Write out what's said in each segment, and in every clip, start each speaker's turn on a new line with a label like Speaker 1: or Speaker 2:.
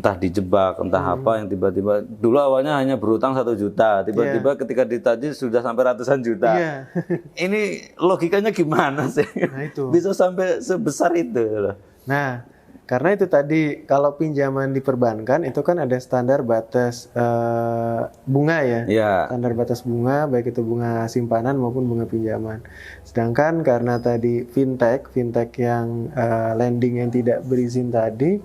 Speaker 1: entah dijebak, entah apa yang tiba-tiba dulu awalnya hanya berutang 1 juta, tiba-tiba ketika ditagih sudah sampai ratusan juta. Ini logikanya gimana sih?
Speaker 2: Nah, itu.
Speaker 1: Bisa sampai sebesar itu loh.
Speaker 2: Nah, karena itu tadi kalau pinjaman di perbankan itu kan ada standar batas bunga ya. Standar batas bunga baik itu bunga simpanan maupun bunga pinjaman. Sedangkan karena tadi fintech yang lending yang tidak berizin tadi,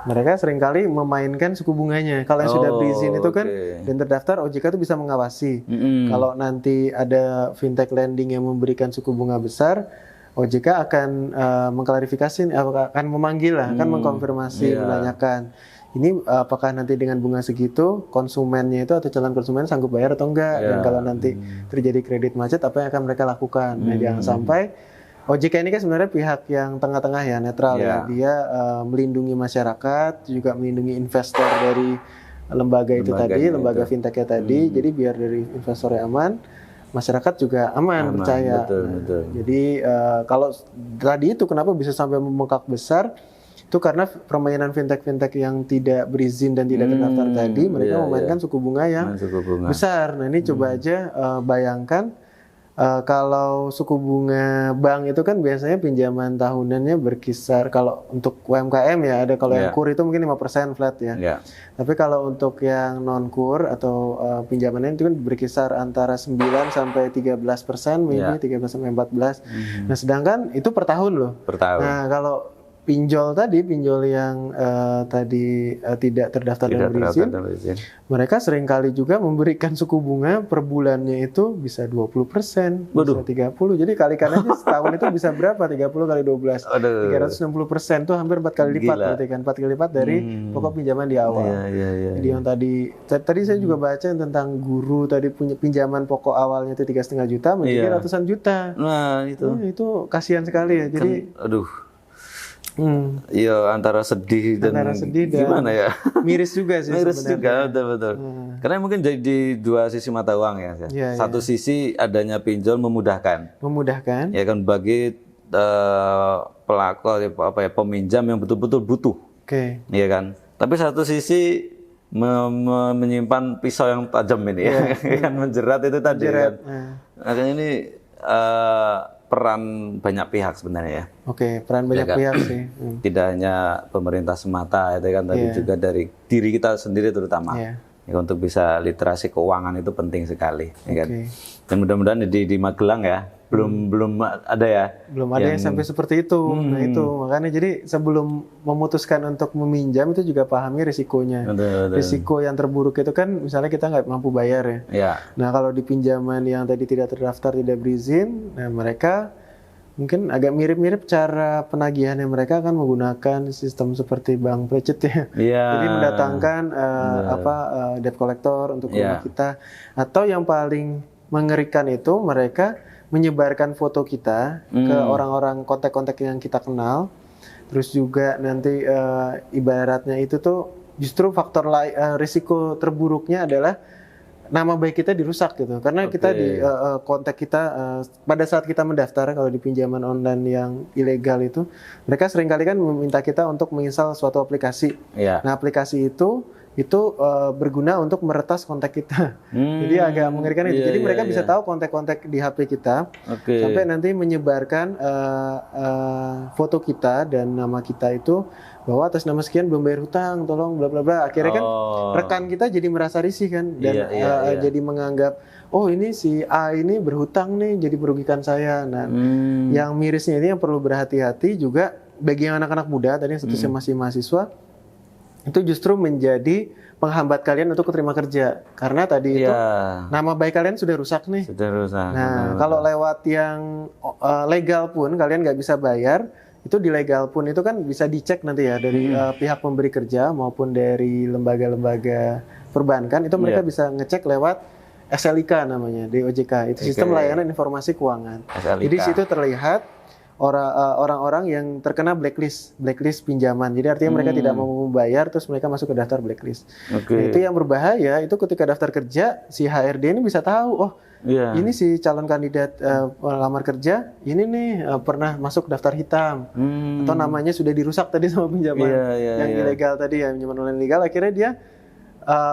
Speaker 2: mereka seringkali memainkan suku bunganya. Kalau yang sudah berizin itu kan dan terdaftar, OJK itu bisa mengawasi. Kalau nanti ada fintech lending yang memberikan suku bunga besar, OJK akan mengklarifikasi, akan memanggil lah, akan mengkonfirmasi, menanyakan. Ini apakah nanti dengan bunga segitu konsumennya itu atau calon konsumen sanggup bayar atau enggak? Dan kalau nanti terjadi kredit macet, apa yang akan mereka lakukan? Nah, jangan sampai OJK ini kan sebenarnya pihak yang tengah-tengah ya, netral ya. Dia melindungi masyarakat, juga melindungi investor dari lembaga itu tadi, lembaga fintech-nya tadi. Jadi biar dari investornya aman, masyarakat juga aman percaya.
Speaker 1: Betul.
Speaker 2: Jadi kalau tadi itu kenapa bisa sampai membengkak besar? Itu karena permainan fintech yang tidak berizin dan tidak terdaftar tadi, mereka memainkan suku bunga yang besar. Nah ini coba aja bayangkan. Kalau suku bunga bank itu kan biasanya pinjaman tahunannya berkisar, kalau untuk UMKM ya ada, kalau yang KUR itu mungkin 5% flat ya. Tapi kalau untuk yang non KUR atau pinjamannya itu kan berkisar antara 9 sampai 13%, maybe 13 sampai 14. Nah, sedangkan itu per tahun loh. Nah, kalau pinjol yang tadi tidak terdaftar dan berizin, mereka seringkali juga memberikan suku bunga per bulannya itu bisa 20%, bisa 30%. Jadi kalikan aja setahun itu bisa berapa? 30 kali 12, 360%, itu hampir 4 kali lipat berarti kan, 4 kali lipat dari pokok pinjaman di awal. Jadi yang tadi saya juga baca tentang guru tadi punya pinjaman pokok awalnya itu 3,5 juta menjadi ratusan juta.
Speaker 1: Nah,
Speaker 2: itu kasihan sekali ya. Jadi
Speaker 1: iya, antara sedih dan gimana ya?
Speaker 2: Miris juga sih.
Speaker 1: Miris juga, betul. Karena mungkin di dua sisi mata uang ya. Satu sisi adanya pinjol memudahkan. Ya kan, bagi pelaku peminjam yang betul-betul butuh. Iya kan. Tapi satu sisi menyimpan pisau yang tajam ini ya, kan menjerat itu tadi kan. Makanya ini peran banyak pihak sebenarnya ya.
Speaker 2: Peran banyak pihak sih.
Speaker 1: Tidak hanya pemerintah semata itu kan, tapi juga dari diri kita sendiri terutama. Ya, untuk bisa literasi keuangan itu penting sekali, ya kan. Dan mudah-mudahan di Magelang ya belum ada ya. Belum ada yang
Speaker 2: sampai seperti itu. Nah itu makanya jadi sebelum memutuskan untuk meminjam itu juga pahami risikonya. Risiko yang terburuk itu kan misalnya kita nggak mampu bayar ya. Nah kalau di pinjaman yang tadi tidak terdaftar, tidak berizin, nah mereka mungkin agak mirip-mirip cara penagihannya. Mereka akan menggunakan sistem seperti bank plecet ya. Jadi mendatangkan debt collector untuk rumah kita. Atau yang paling mengerikan itu mereka menyebarkan foto kita ke orang-orang kontak-kontak yang kita kenal. Terus juga nanti ibaratnya itu tuh justru faktor risiko terburuknya adalah nama baik kita dirusak gitu. Karena kita di kontak kita pada saat kita mendaftar kalau di pinjaman online yang ilegal itu, mereka seringkali kan meminta kita untuk menginstal suatu aplikasi. Nah, aplikasi itu berguna untuk meretas kontak kita. Jadi agak mengerikan itu. Jadi mereka bisa tahu kontak-kontak di HP kita, sampai nanti menyebarkan foto kita dan nama kita itu bahwa atas nama sekian belum bayar hutang, tolong bla bla bla. Akhirnya kan rekan kita jadi merasa risih kan, dan jadi menganggap ini si A ini berhutang nih, jadi merugikan saya. Nah, yang mirisnya ini yang perlu berhati-hati juga bagi yang anak-anak muda tadi yang statusnya masih mahasiswa, itu justru menjadi penghambat kalian untuk keterima kerja. Karena tadi itu nama baik kalian sudah rusak nih. Nah, kalau lewat yang legal pun kalian nggak bisa bayar, itu di legal pun itu kan bisa dicek nanti ya dari pihak pemberi kerja maupun dari lembaga-lembaga perbankan, itu mereka bisa ngecek lewat SLIK namanya, di OJK. Itu sistem layanan informasi keuangan. Jadi situ terlihat orang-orang yang terkena blacklist pinjaman. Jadi artinya mereka tidak mau membayar, terus mereka masuk ke daftar blacklist. Nah, itu yang berbahaya. Itu ketika daftar kerja, si HRD ini bisa tahu, ini si calon kandidat lamar kerja, ini nih pernah masuk daftar hitam, atau namanya sudah dirusak tadi sama pinjaman yang ilegal tadi ya, pinjaman online ilegal. Akhirnya dia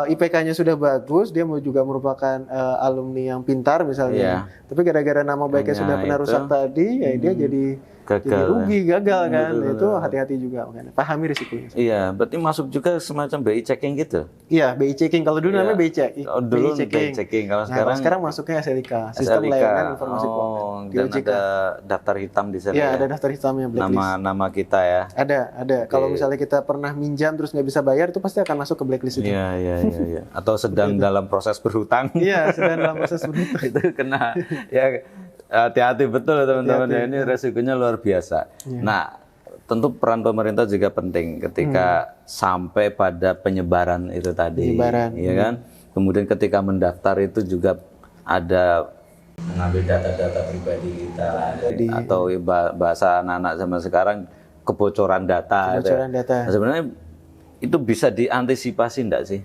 Speaker 2: IPK-nya sudah bagus, dia juga merupakan alumni yang pintar misalnya. Tapi gara-gara nama baiknya sudah pernah rusak tadi, ya dia jadi gagal kan. Itu hati-hati juga, makanya pahami risikonya.
Speaker 1: Iya, berarti masuk juga semacam BI checking gitu.
Speaker 2: Iya, BI checking. Kalau dulu namanya BI checking.
Speaker 1: Dulu BI checking. Kalau
Speaker 2: sekarang masuknya SLK, Sistem Layanan Informasi Keuangan.
Speaker 1: Dan ada daftar hitam di sana.
Speaker 2: Iya, ada daftar hitamnya blacklist.
Speaker 1: Nama kita ya.
Speaker 2: Ada. Kalau misalnya kita pernah minjam terus nggak bisa bayar, itu pasti akan masuk ke blacklist itu.
Speaker 1: Iya. Atau sedang dalam proses berhutang.
Speaker 2: Iya, sedang dalam proses berhutang.
Speaker 1: Itu kena ya. Hati-hati betul teman-teman ya, ini resikonya luar biasa. Nah, tentu peran pemerintah juga penting ketika sampai pada penyebaran itu tadi, ya kan? Kemudian ketika mendaftar itu juga ada mengambil data-data pribadi kita, atau bahasa anak-anak zaman sekarang kebocoran data. Nah, sebenarnya itu bisa diantisipasi enggak sih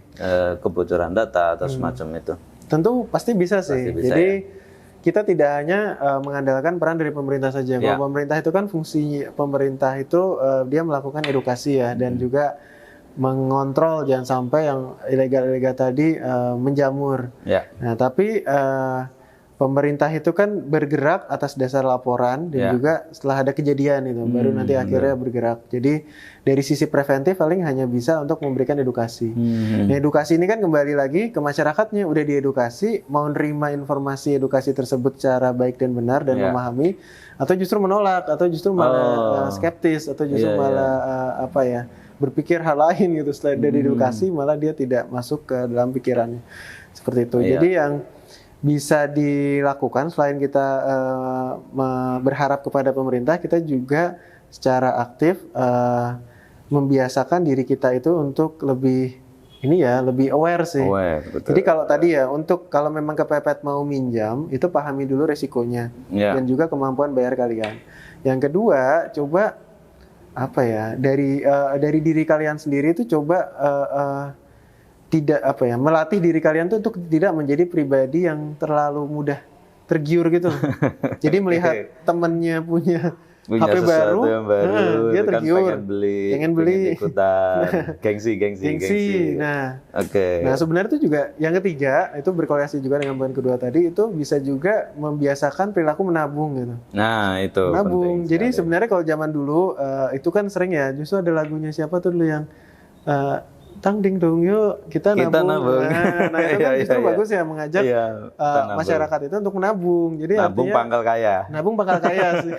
Speaker 1: kebocoran data atau semacam itu?
Speaker 2: Tentu pasti bisa sih. Jadi kita tidak hanya mengandalkan peran dari pemerintah saja. Kalau pemerintah itu kan fungsi pemerintah itu dia melakukan edukasi ya, dan juga mengontrol jangan sampai yang ilegal-ilegal tadi menjamur. Nah, tapi pemerintah itu kan bergerak atas dasar laporan dan juga setelah ada kejadian itu baru nanti akhirnya bergerak. Jadi dari sisi preventif paling hanya bisa untuk memberikan edukasi. Nah, edukasi ini kan kembali lagi ke masyarakatnya, udah diedukasi, mau nerima informasi edukasi tersebut secara baik dan benar dan memahami, atau justru menolak, atau justru malah skeptis, atau justru malah berpikir hal lain gitu. Setelah dari edukasi malah dia tidak masuk ke dalam pikirannya. Seperti itu. Jadi yang bisa dilakukan selain kita berharap kepada pemerintah, kita juga secara aktif membiasakan diri kita itu untuk lebih lebih aware sih. Jadi kalau tadi ya, kalau memang kepepet mau minjam, itu pahami dulu resikonya dan juga kemampuan bayar kalian. Yang kedua, coba dari diri kalian sendiri itu coba melatih diri kalian tuh untuk tidak menjadi pribadi yang terlalu mudah tergiur gitu. Jadi melihat temennya punya HP baru, dia tergiur, pengen beli,
Speaker 1: ikutan, gengsi.
Speaker 2: Nah, nah sebenarnya itu juga yang ketiga, itu berkorelasi juga dengan poin kedua tadi, itu bisa juga membiasakan perilaku menabung gitu.
Speaker 1: Nah, itu
Speaker 2: menabung. Jadi sebenarnya kalau zaman dulu itu kan sering ya, justru ada lagunya siapa tuh dulu yang tang ding dong yuk kita nabung. Nah itu kan justru bagus ya, mengajak masyarakat itu untuk menabung. Jadi
Speaker 1: nabung pangkal kaya.
Speaker 2: Nabung pangkal kaya sih.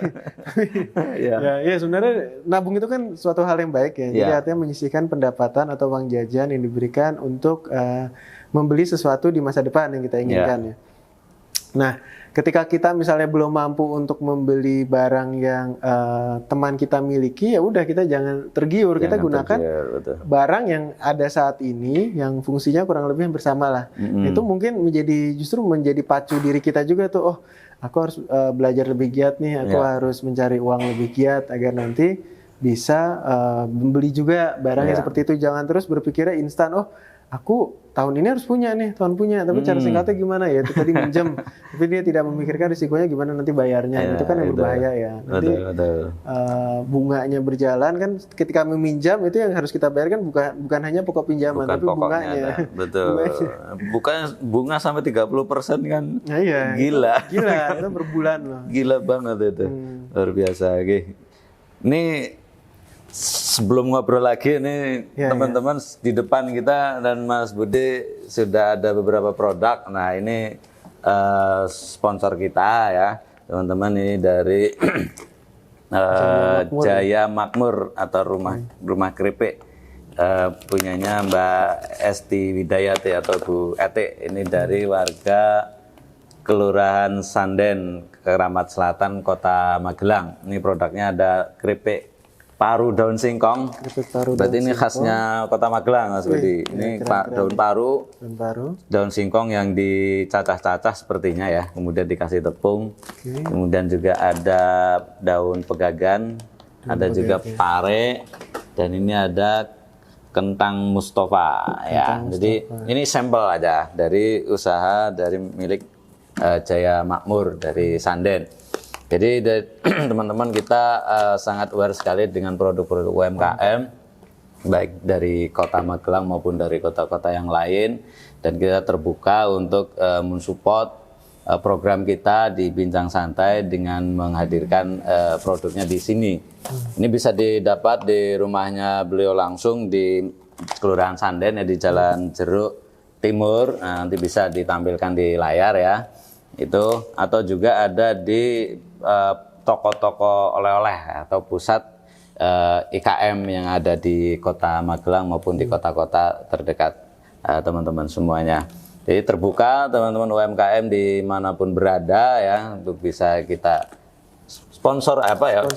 Speaker 2: Ya sebenarnya nabung itu kan suatu hal yang baik ya. Jadi artinya menyisihkan pendapatan atau uang jajan yang diberikan untuk membeli sesuatu di masa depan yang kita inginkan ya. Nah, ketika kita misalnya belum mampu untuk membeli barang yang teman kita miliki, ya udah kita jangan tergiur, kita gunakan barang yang ada saat ini yang fungsinya kurang lebih bersama lah. Itu mungkin justru menjadi pacu diri kita juga tuh, aku harus belajar lebih giat nih, aku harus mencari uang lebih giat agar nanti bisa membeli juga barang yang seperti itu. Jangan terus berpikirnya instan, aku tahun ini harus punya nih, tapi cara singkatnya gimana ya? Itu tadi minjem, tapi dia tidak memikirkan risikonya gimana nanti bayarnya. Itu kan yang berbahaya ya. Nanti bunganya berjalan kan, ketika meminjam itu yang harus kita bayar kan bukan hanya pokok pinjaman, tapi bunganya.
Speaker 1: Betul. Bukan bunga sampai 30% kan?
Speaker 2: Nah, iya.
Speaker 1: Gila,
Speaker 2: itu berbulan loh.
Speaker 1: Gila banget itu, luar biasa. Ini sebelum ngobrol lagi nih teman-teman di depan kita dan Mas Budi sudah ada beberapa produk. Nah ini sponsor kita ya teman-teman, ini dari Jaya Makmur atau rumah keripik punyanya Mbak Esti Widayati atau Bu Ete. Ini dari warga Kelurahan Sanden, Keramat Selatan, Kota Magelang. Ini produknya ada keripik paru daun singkong. Berarti ini khasnya Kota Magelang, Mas Budi. Ini daun paru. Daun singkong yang dicacah-cacah sepertinya ya. Kemudian dikasih tepung. Kemudian juga ada daun pegagan, ada juga pare, dan ini ada kentang Mustafa ya. Jadi ini sampel aja dari usaha dari milik Jaya Makmur dari Sanden. Jadi teman-teman kita sangat aware sekali dengan produk-produk UMKM, baik dari Kota Magelang maupun dari kota-kota yang lain, dan kita terbuka untuk mensupport program kita di Bincang Santai dengan menghadirkan produknya di sini. Ini bisa didapat di rumahnya beliau langsung di Kelurahan Sanden ya, di Jalan Jeruk Timur. Nah, nanti bisa ditampilkan di layar ya. Itu atau juga ada di toko-toko oleh-oleh atau pusat IKM yang ada di Kota Magelang maupun di kota-kota terdekat teman-teman semuanya. Jadi terbuka teman-teman UMKM dimanapun berada ya untuk bisa kita sponsor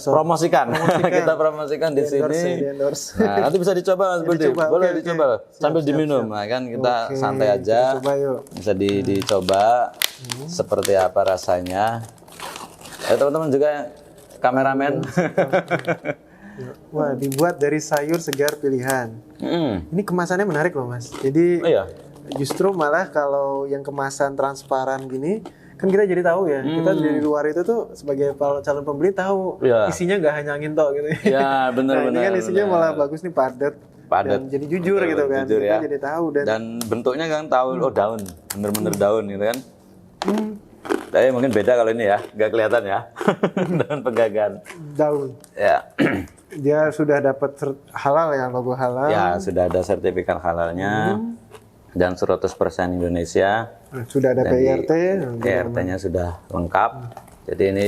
Speaker 1: promosikan. Kita promosikan di sini. Nah, nanti bisa dicoba Mas Budi. Boleh dicoba sambil diminum. Nah, kan kita santai aja. Bisa dicoba seperti apa rasanya. Ya teman-teman juga kameramen.
Speaker 2: Wah, dibuat dari sayur segar pilihan. Ini kemasannya menarik loh Mas. Jadi justru malah kalau yang kemasan transparan gini, kan kita jadi tahu ya, kita dari luar itu tuh sebagai calon pembeli tahu isinya nggak hanya angin tok gitu.
Speaker 1: Ya benar-benar.
Speaker 2: Ini kan isinya malah bagus nih, padat. Dan jadi jujur gitu kan.
Speaker 1: Jujur,
Speaker 2: kita
Speaker 1: ya.
Speaker 2: jadi tahu
Speaker 1: dan bentuknya kan tahu daun, bener-bener daun gitu kan. Tapi mungkin beda kalau ini ya, nggak kelihatan ya. Daun pegagan.
Speaker 2: Daun.
Speaker 1: Ya.
Speaker 2: Dia sudah dapat halal ya, logo halal.
Speaker 1: Ya, sudah ada sertifikat halalnya. Dan 100% Indonesia.
Speaker 2: Sudah ada PIRT.
Speaker 1: PIRT-nya sudah lengkap. Jadi ini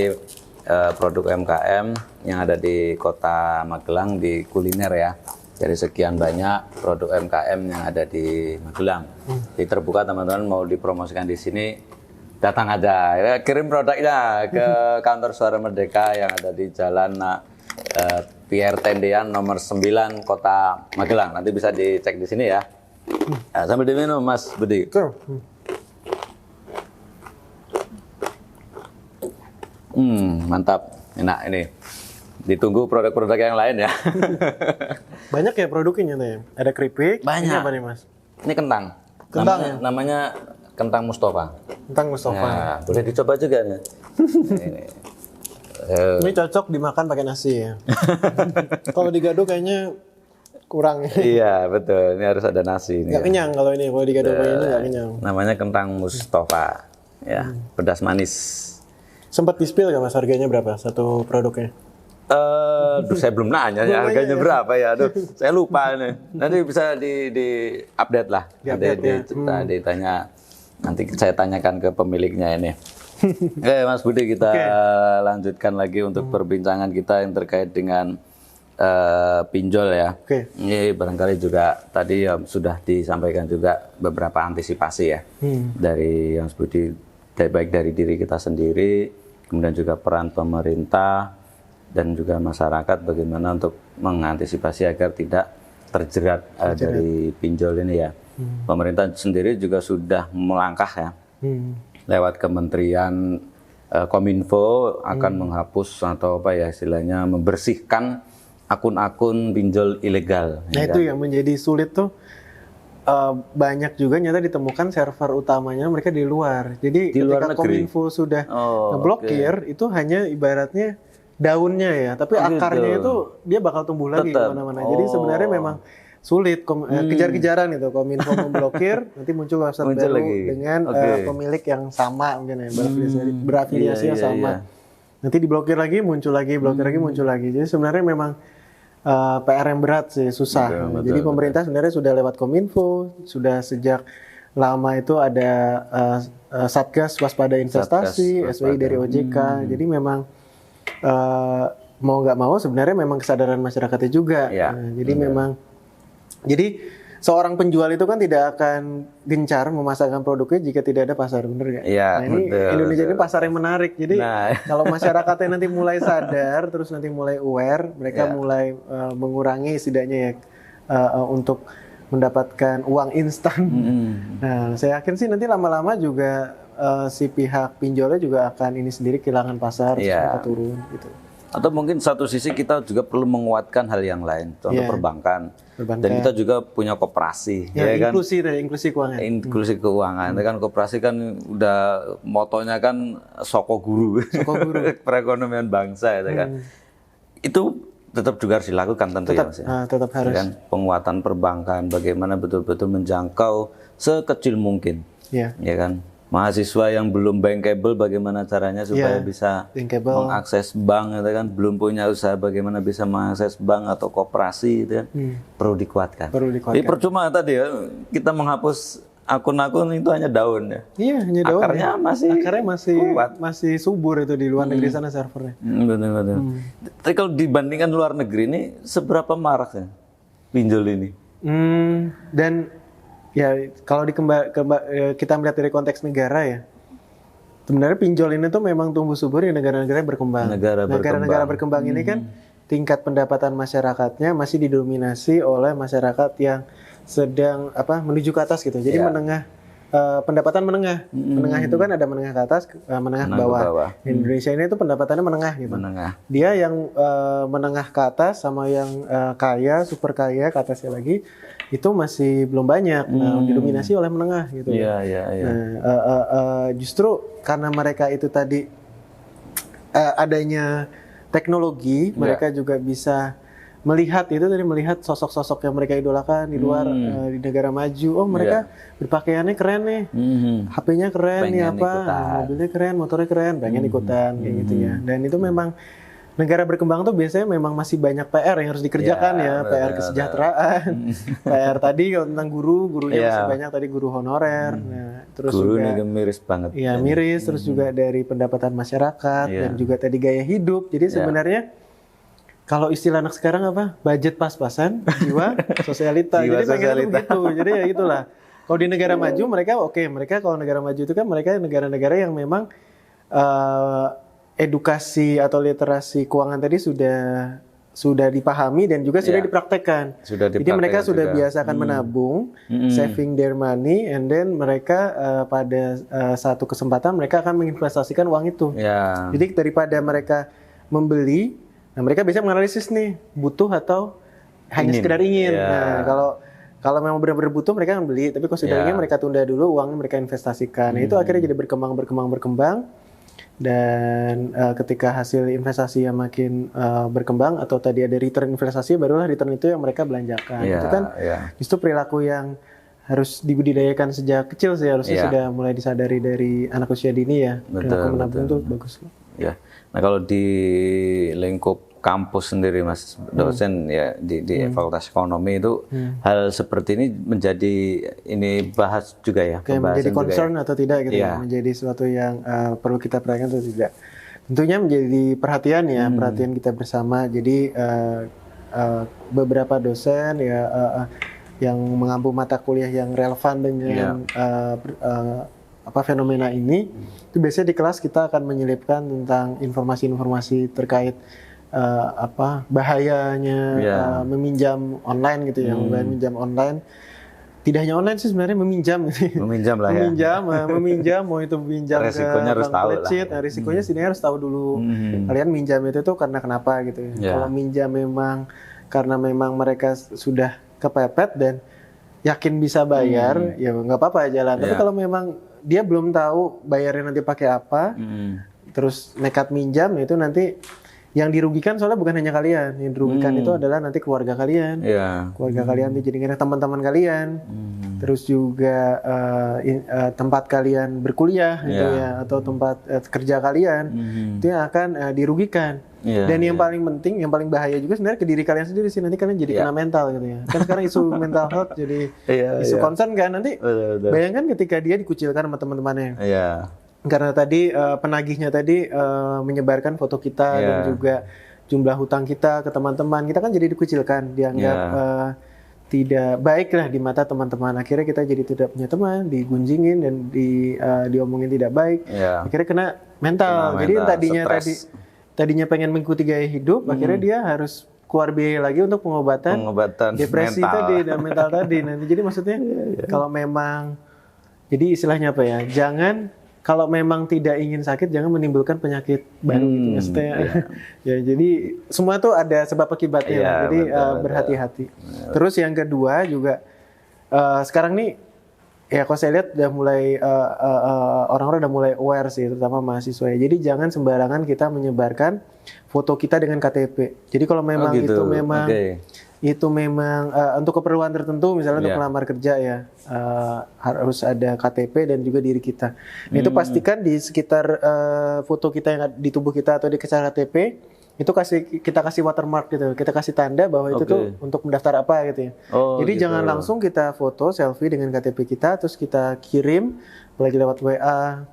Speaker 1: produk UMKM yang ada di Kota Magelang di kuliner ya. Dari sekian banyak produk UMKM yang ada di Magelang. Jadi terbuka teman-teman mau dipromosikan di sini, datang aja. Ya, kirim produknya ke kantor Suara Merdeka yang ada di Jalan Pierre Tendean nomor 9 Kota Magelang. Nanti bisa dicek di sini ya. Nah, sambil diminum Mas Budi. Mantap, enak ini. Ditunggu produk-produk yang lain ya.
Speaker 2: Banyak ya produknya nih. Ada keripik.
Speaker 1: Banyak.
Speaker 2: Ini apa nih Mas?
Speaker 1: Ini kentang. Namanya kentang Mustafa.
Speaker 2: Kentang Mustafa.
Speaker 1: Nah, boleh dicoba juga nih.
Speaker 2: Ini cocok dimakan pakai nasi ya. Kalau digado kayaknya kurang ya.
Speaker 1: Iya betul, ini harus ada nasi.
Speaker 2: Nggak kenyang kalau ini, kalau digado pakai ini nggak kenyang.
Speaker 1: Namanya kentang Mustafa, ya pedas manis.
Speaker 2: Sempat di-spill nggak Mas, harganya berapa satu produknya?
Speaker 1: Saya belum nanya ya harganya berapa ya. Aduh, saya lupa nih. Nanti bisa di update lah. Ditanya. Nanti saya tanyakan ke pemiliknya ini. Oke, Mas Budi, kita lanjutkan lagi untuk perbincangan kita yang terkait dengan pinjol ya. Ini barangkali juga tadi sudah disampaikan juga beberapa antisipasi ya dari Mas Budi, baik dari diri kita sendiri, kemudian juga peran pemerintah dan juga masyarakat bagaimana untuk mengantisipasi agar tidak terjerat dari pinjol ini ya. Pemerintah sendiri juga sudah melangkah ya, lewat Kementerian Kominfo akan menghapus atau apa ya istilahnya, membersihkan akun-akun pinjol ilegal.
Speaker 2: Nah itu yang menjadi sulit tuh, banyak juga nyata ditemukan server utamanya mereka di luar. Jadi
Speaker 1: di luar
Speaker 2: ketika
Speaker 1: negeri.
Speaker 2: Kominfo sudah ngeblokir, itu hanya ibaratnya daunnya ya, tapi akarnya itu dia bakal tumbuh lagi kemana-mana. Jadi sebenarnya memang sulit kejar-kejaran itu. Kominfo memblokir, nanti muncul website baru dengan pemilik yang sama mungkin ya, berafiliasi yang sama. Nanti diblokir lagi, muncul lagi, blokir lagi, muncul lagi. Jadi sebenarnya memang PR yang berat sih, susah. Jadi pemerintah sebenarnya sudah lewat Kominfo, sudah sejak lama itu ada Satgas Waspada Investasi, SWI dari OJK. Jadi memang mau nggak mau sebenarnya memang kesadaran masyarakatnya juga. Jadi memang, jadi seorang penjual itu kan tidak akan gencar memasarkan produknya jika tidak ada pasar, bener nggak?
Speaker 1: Iya,
Speaker 2: nah, ini
Speaker 1: betul,
Speaker 2: Indonesia
Speaker 1: betul.
Speaker 2: ini pasar yang menarik. Jadi kalau masyarakatnya nanti mulai sadar, terus nanti mulai aware, mereka mulai mengurangi setidaknya ya untuk mendapatkan uang instan. Nah, saya yakin sih nanti lama-lama juga si pihak pinjolnya juga akan ini sendiri kehilangan pasar, terus turun gitu.
Speaker 1: Atau mungkin satu sisi kita juga perlu menguatkan hal yang lain, contoh perbankan. Dan kita juga punya koperasi,
Speaker 2: ya kan? Inklusi keuangan.
Speaker 1: Inklusi keuangan, kan koperasi kan udah motonya kan soko guru, perekonomian bangsa, ya kan? Itu tetap juga harus dilakukan tentu ya, Mas.
Speaker 2: Tetap harus.
Speaker 1: Kan? Penguatan perbankan, bagaimana betul-betul menjangkau sekecil mungkin, ya kan? Mahasiswa yang belum bankable bagaimana caranya supaya bisa mengakses bank, gitu kan? Belum punya usaha bagaimana bisa mengakses bank atau koperasi, gitu kan? Perlu dikuatkan. Jadi percuma tadi ya kita menghapus akun-akun itu hanya daun ya.
Speaker 2: Iya, hanya daun.
Speaker 1: Akarnya masih kuat.
Speaker 2: Masih subur itu di luar negeri sana servernya.
Speaker 1: Betul. Tapi kalau dibandingkan luar negeri ini seberapa marak ya pinjol ini?
Speaker 2: Dan ya kalau kita melihat dari konteks negara ya, sebenarnya pinjol ini tuh memang tumbuh subur di negara-negara berkembang. Negara-negara berkembang ini kan tingkat pendapatan masyarakatnya masih didominasi oleh masyarakat yang sedang menuju ke atas gitu. Jadi menengah, pendapatan menengah. Menengah itu kan ada menengah ke atas, menengah ke bawah. Indonesia ini tuh pendapatannya menengah gitu. Dia yang menengah ke atas sama yang kaya, super kaya ke atasnya lagi itu masih belum banyak, didominasi oleh menengah gitu. Justru karena mereka itu tadi adanya teknologi, mereka juga bisa melihat sosok-sosok yang mereka idolakan di luar di negara maju. Oh, mereka berpakaiannya keren nih, HP-nya keren nih, mobilnya keren, motornya keren, pengen ikutan kayak gitu ya. Dan itu memang negara berkembang tuh biasanya memang masih banyak PR yang harus dikerjakan PR kesejahteraan, PR tadi kalau tentang gurunya masih banyak tadi guru honorer. Nah, terus
Speaker 1: guru
Speaker 2: juga
Speaker 1: ini miris banget.
Speaker 2: Iya, miris. Terus juga dari pendapatan masyarakat dan juga tadi gaya hidup. Jadi sebenarnya kalau istilah anak sekarang budget pas-pasan, jiwa sosialita. Jadi pengen begitu. Jadi ya gitulah. Kalau di negara maju mereka kalau negara maju itu kan mereka negara-negara yang memang edukasi atau literasi keuangan tadi sudah dipahami dan juga sudah dipraktekkan. Jadi mereka sudah biasakan menabung, saving their money, and then mereka pada satu kesempatan mereka akan menginvestasikan uang itu. Jadi daripada mereka membeli, nah mereka bisa menganalisis nih butuh atau hanya sekedar ingin. Nah kalau memang benar-benar butuh mereka akan beli, tapi kalau sudah ingin mereka tunda dulu uangnya mereka investasikan. Nah itu akhirnya jadi berkembang. Dan ketika hasil investasi yang makin berkembang atau tadi ada return investasi, barulah return itu yang mereka belanjakan. Itu kan justru perilaku yang harus dibudidayakan sejak kecil sih, harusnya sudah mulai disadari dari anak usia dini ya. Perilaku menabung itu bagus.
Speaker 1: Ya. Nah kalau di lingkup kampus sendiri Mas dosen di Fakultas Ekonomi itu hal seperti ini menjadi bahas juga ya,
Speaker 2: menjadi concern atau tidak gitu ya, menjadi sesuatu yang perlu kita perhatikan atau tidak. Tentunya menjadi perhatian kita bersama. Jadi beberapa dosen yang mengampu mata kuliah yang relevan dengan fenomena ini, itu biasanya di kelas kita akan menyelipkan tentang informasi-informasi terkait bahayanya meminjam online gitu ya, meminjam online. Tidak hanya online sih sebenarnya, meminjam
Speaker 1: lah ya.
Speaker 2: Meminjam mau itu pinjam
Speaker 1: resikonya harus tahu lah.
Speaker 2: Risikonya setidaknya harus tahu dulu. Kalian minjam itu tuh karena kenapa gitu ya. Kalau minjam memang karena memang mereka sudah kepepet dan yakin bisa bayar, ya nggak apa-apa jalan. Tapi kalau memang dia belum tahu bayarnya nanti pakai apa, terus nekat minjam, itu nanti yang dirugikan soalnya bukan hanya kalian, yang dirugikan itu adalah nanti keluarga kalian, keluarga kalian jadi teman-teman kalian, terus juga tempat kalian berkuliah gitu ya, atau tempat kerja kalian itu yang akan dirugikan. Dan yang paling penting, yang paling bahaya juga sebenarnya ke diri kalian sendiri sih, nanti kalian jadi kena mental gitu ya. Kan sekarang isu mental health jadi isu concern kan, nanti bayangkan ketika dia dikucilkan sama teman-temannya. Karena tadi penagihnya tadi menyebarkan foto kita dan juga jumlah hutang kita ke teman-teman, kita kan jadi dikucilkan, dianggap tidak baik lah di mata teman-teman. Akhirnya kita jadi tidak punya teman, digunjingin dan diomongin tidak baik. Akhirnya kena mental. Jadi tadinya pengen mengikuti gaya hidup, akhirnya dia harus keluar biaya lagi untuk pengobatan depresi mental tadi dan mental tadi. Nah, jadi maksudnya kalau memang, jadi istilahnya apa ya? Kalau memang tidak ingin sakit, jangan menimbulkan penyakit baru gitu. Maksudnya, ya jadi semua tuh ada sebab akibatnya. Jadi berhati-hati. Terus yang kedua juga, sekarang nih, ya kalau saya lihat udah mulai orang-orang udah mulai aware sih, terutama mahasiswa ya. Jadi jangan sembarangan kita menyebarkan foto kita dengan KTP. Jadi kalau memang itu memang untuk keperluan tertentu, misalnya untuk melamar kerja ya, harus ada KTP dan juga diri kita. Nah, itu pastikan di sekitar foto kita yang di tubuh kita atau di sekitar KTP itu kita kasih watermark gitu, kita kasih tanda bahwa itu tuh untuk mendaftar apa gitu ya. Jadi jangan langsung kita foto selfie dengan KTP kita terus kita kirim apalagi lewat WA,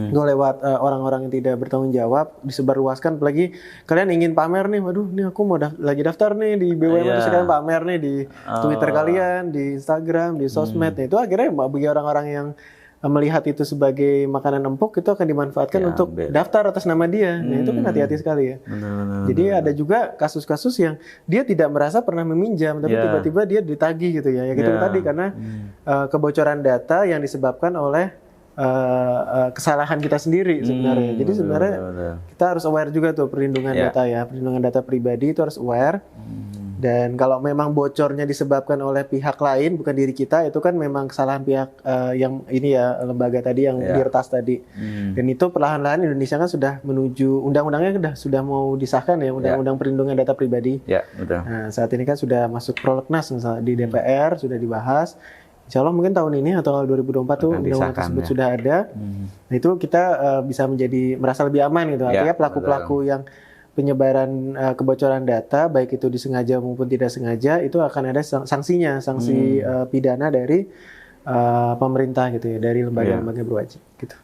Speaker 2: lewat orang-orang yang tidak bertanggung jawab, disebarluaskan. Apalagi kalian ingin pamer nih, waduh, nih aku mau lagi daftar nih di BUMN, terus kalian pamer nih di Twitter kalian, di Instagram, di sosmed. Nah, itu akhirnya bagi orang-orang yang melihat itu sebagai makanan empuk, itu akan dimanfaatkan untuk daftar atas nama dia. Nah, itu kan hati-hati sekali ya. Jadi ada juga kasus-kasus yang dia tidak merasa pernah meminjam, tapi tiba-tiba dia ditagih gitu ya. Ya gitu tadi, karena kebocoran data yang disebabkan oleh kesalahan kita sendiri sebenarnya. Jadi sebenarnya kita harus aware juga tuh perlindungan data ya, perlindungan data pribadi itu harus aware. Dan kalau memang bocornya disebabkan oleh pihak lain, bukan diri kita, itu kan memang kesalahan pihak yang ini ya, lembaga tadi yang diretas tadi. Dan itu perlahan-lahan Indonesia kan sudah menuju, undang-undangnya sudah mau disahkan ya, undang-undang perlindungan data pribadi. Betul. Nah, saat ini kan sudah masuk prolegnas misalnya di DPR, sudah dibahas. Insya Allah mungkin tahun ini atau 2024 tuh undang-undang tersebut sudah ada. Nah, itu kita bisa merasa lebih aman gitu. Artinya pelaku-pelaku yang penyebaran kebocoran data, baik itu disengaja maupun tidak sengaja, itu akan ada sanksinya, sanksi pidana dari pemerintah gitu ya, dari lembaga-lembaga berwajib gitu.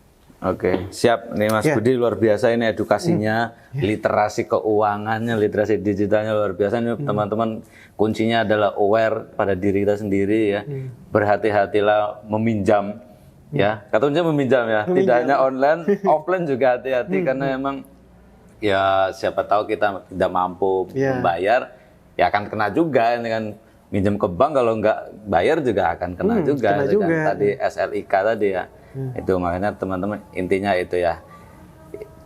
Speaker 1: Oke, siap nih Mas Budi, luar biasa ini edukasinya, literasi keuangannya, literasi digitalnya luar biasa. Ini teman-teman, kuncinya adalah aware pada diri kita sendiri ya. Berhati-hatilah meminjam ya. Kata kuncinya meminjam ya. Tidak hanya online, offline juga hati-hati karena emang ya siapa tahu kita tidak mampu membayar, ya akan kena juga ini kan. Minjem ke bank kalau nggak bayar juga akan kena juga. Tadi SLIK tadi ya. Itu makanya teman-teman, intinya itu ya.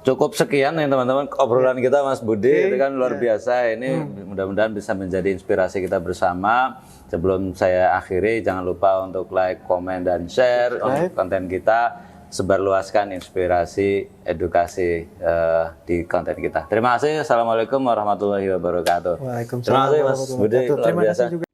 Speaker 1: Cukup sekian nih teman-teman obrolan kita Mas Budi, itu kan luar biasa. Ini mudah-mudahan bisa menjadi inspirasi kita bersama. Sebelum saya akhiri, jangan lupa untuk like, komen, dan share untuk konten kita. Sebarluaskan inspirasi, edukasi di konten kita. Terima kasih. Assalamualaikum warahmatullahi wabarakatuh.
Speaker 2: Waalaikumsalam.
Speaker 1: Terima kasih Mas Budi, luar biasa.